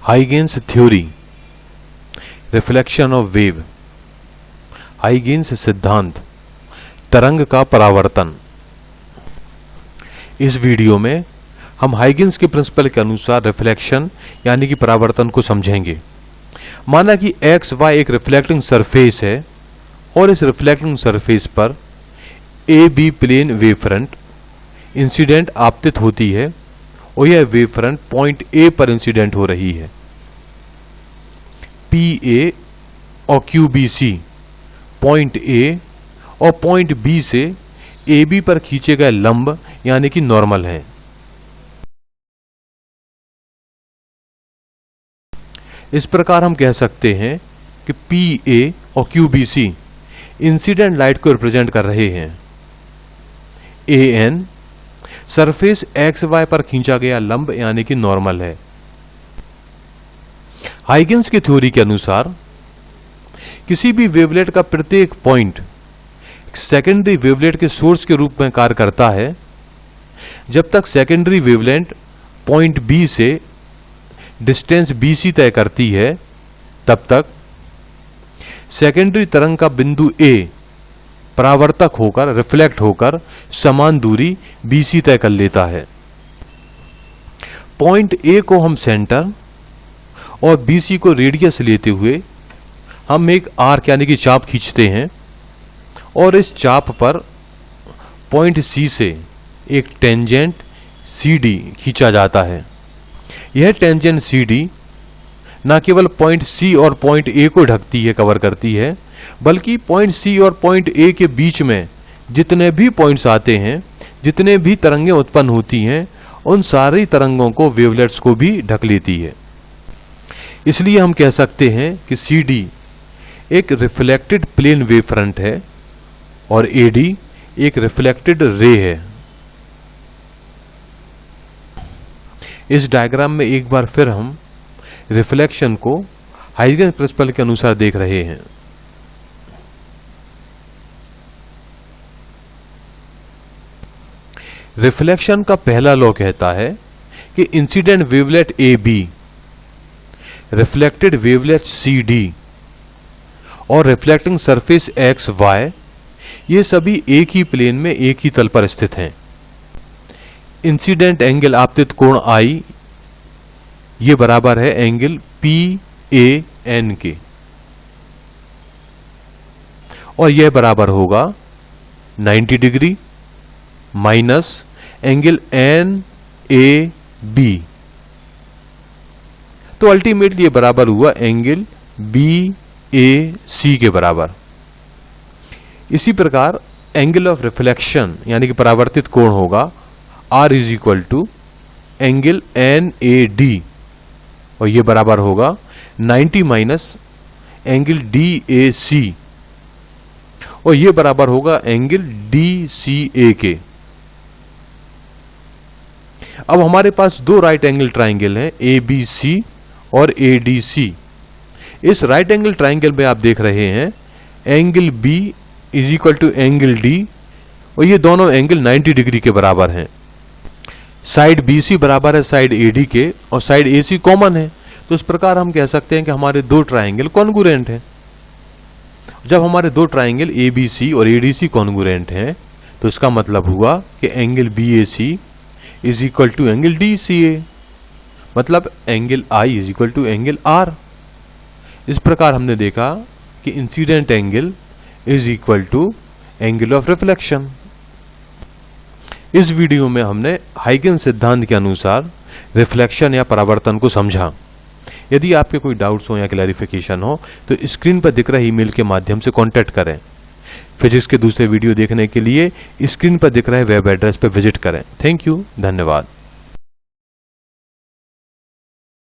हाइगेन्स theory, reflection of wave, हाइगेन्स सिद्धांत, तरंग का परावर्तन। इस वीडियो में हम हाइगेन्स के प्रिंसिपल के अनुसार रिफ्लेक्शन यानी कि परावर्तन को समझेंगे। माना कि एक्स वाई एक रिफ्लेक्टिंग सरफेस है और इस रिफ्लेक्टिंग सरफेस पर A B plane wave front incident आपतित होती है और यह वेव फ्रंट पॉइंट ए पर इंसिडेंट हो रही है। पी ए और Q B C point A और पॉइंट बी से ए बी पर खींचे गए लंब यानी कि नॉर्मल है। इस प्रकार हम कह सकते हैं कि पी ए और Q B C incident light को रिप्रेजेंट कर रहे हैं। A N surface X Y पर खींचा गया लंब यानी कि नॉर्मल है। हाइगेन्स की थ्योरी के अनुसार किसी भी वेवलेट का प्रत्येक पॉइंट सेकेंडरी वेवलेट के सोर्स के रूप में कार्य करता है। जब तक सेकेंडरी वेवलेट पॉइंट बी से डिस्टेंस BC तय करती है तब तक सेकेंडरी तरंग का बिंदु A परावर्तक होकर रिफ्लेक्ट होकर समान दूरी BC तय कर लेता है। पॉइंट A को हम सेंटर और BC को रेडियस लेते हुए हम एक आर्क यानी कि चाप खींचते हैं और इस चाप पर पॉइंट C से एक टेंजेंट CD खींचा जाता है। यह टेंजेंट CD न केवल पॉइंट C और पॉइंट A को ढकती है, कवर करती है, बल्कि पॉइंट C और पॉइंट A के बीच में जितने भी पॉइंट्स आते हैं, जितने भी तरंगें उत्पन्न होती हैं, उन सारी तरंगों को वेवलेट्स को भी ढक लेती है। इसलिए हम कह सकते हैं कि CD एक रिफ्लेक्टेड प्लेन वेव फ्रंट है और AD एक रिफ्लेक्टेड रे है। इस डायग्राम में एक बार फिर हम रिफ्लेक्शन को हाइगेन्स प्रिंसिपल के अनुसार देख रहे हैं। रिफ्लेक्शन का पहला लॉ कहता है कि incident wavelet AB, reflected wavelet CD और रिफ्लेक्टिंग सरफेस XY ये सभी एक ही प्लेन में एक ही तल पर स्थित हैं। इंसिडेंट एंगल आपतित कोण I ये बराबर है एंगल PAN के और यह बराबर होगा 90 डिग्री माइनस एंगल NAB। तो अल्टीमेटली ये बराबर हुआ एंगल BAC के बराबर। इसी प्रकार एंगल ऑफ रिफ्लेक्शन यानी कि परावर्तित कोण होगा R is equal to angle NAD और ये बराबर होगा 90 माइनस एंगल DAC और ये बराबर होगा एंगल DCA के। अब हमारे पास दो राइट एंगल ट्राइंगल हैं ABC और ADC। इस राइट एंगल ट्राइंगल में आप देख रहे हैं angle B is equal to angle D और ये दोनों एंगल 90 डिग्री के बराबर हैं। साइड BC बराबर है साइड AD के और साइड AC कॉमन है, तो इस प्रकार हम कह सकते हैं कि हमारे दो ट्राइंगल कॉन्ग्रुएंट हैं। जब हमारे दो ट्राइंगल ABC और ADC कॉन्ग्रुएंट हैं तो इसका मतलब हुआ कि angle BAC is equal to angle DCA, मतलब angle I is equal to angle R। इस प्रकार हमने देखा कि incident angle is equal to angle of reflection. इस वीडियो में हमने हाइगेन्स सिद्धांत के अनुसार रिफ्लेक्शन या परावर्तन को समझा। यदि आपके कोई डाउट्स हो या क्लैरिफिकेशन हो तो स्क्रीन पर दिख रहे ईमेल के माध्यम से कांटेक्ट करें। फिजिक्स के दूसरे वीडियो देखने के लिए स्क्रीन पर दिख रहे वेब एड्रेस पर विजिट करें। थैंक यू, धन्यवाद।